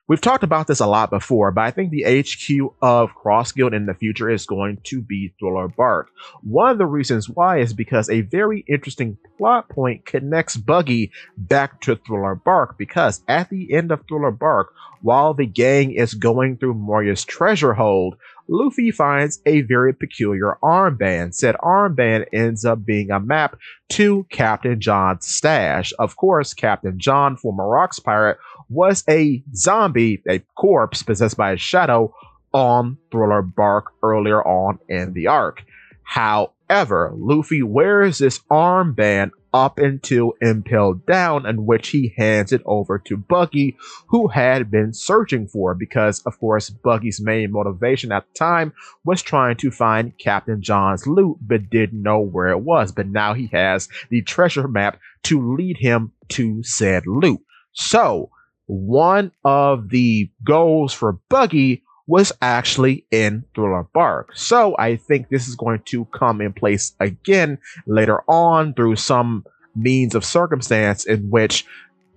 We've talked about this a lot before, but I think the HQ of Cross Guild in the future is going to be Thriller Bark. One of the reasons why is because a very interesting plot point connects Buggy back to Thriller Bark, because at the end of Thriller Bark, while the gang is going through Moria's treasure hold, Luffy finds a very peculiar armband. Said armband ends up being a map to Captain John's stash. Of course, Captain John, former Rocks pirate, was a zombie, a corpse possessed by a shadow on Thriller Bark earlier on in the arc. However, Luffy wears this armband up until Impel Down, in which he hands it over to Buggy, who had been searching for, because, of course, Buggy's main motivation at the time was trying to find Captain John's loot, but didn't know where it was. But now he has the treasure map to lead him to said loot. So, one of the goals for Buggy was actually in Thriller Bark. So I think this is going to come in place again later on through some means of circumstance in which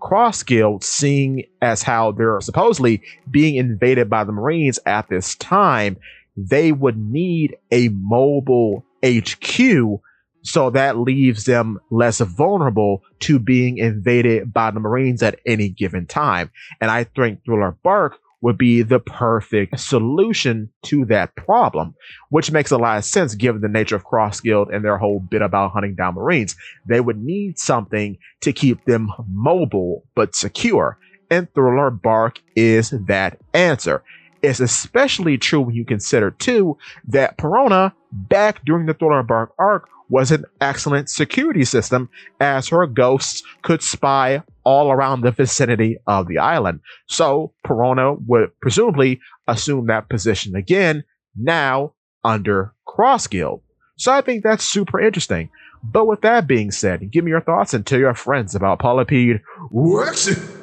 Cross Guild, seeing as how they're supposedly being invaded by the Marines at this time, they would need a mobile HQ, so that leaves them less vulnerable to being invaded by the Marines at any given time. And I think Thriller Bark would be the perfect solution to that problem, which makes a lot of sense given the nature of Cross Guild and their whole bit about hunting down Marines. They would need something to keep them mobile but secure, and Thriller Bark is that answer. It's especially true when you consider, too, that Perona, back during the Thriller Bark arc, was an excellent security system, as her ghosts could spy all around the vicinity of the island. So Perona would presumably assume that position again, now under Cross Guild. So I think that's super interesting. But with that being said, give me your thoughts and tell your friends about Polypede Rexy.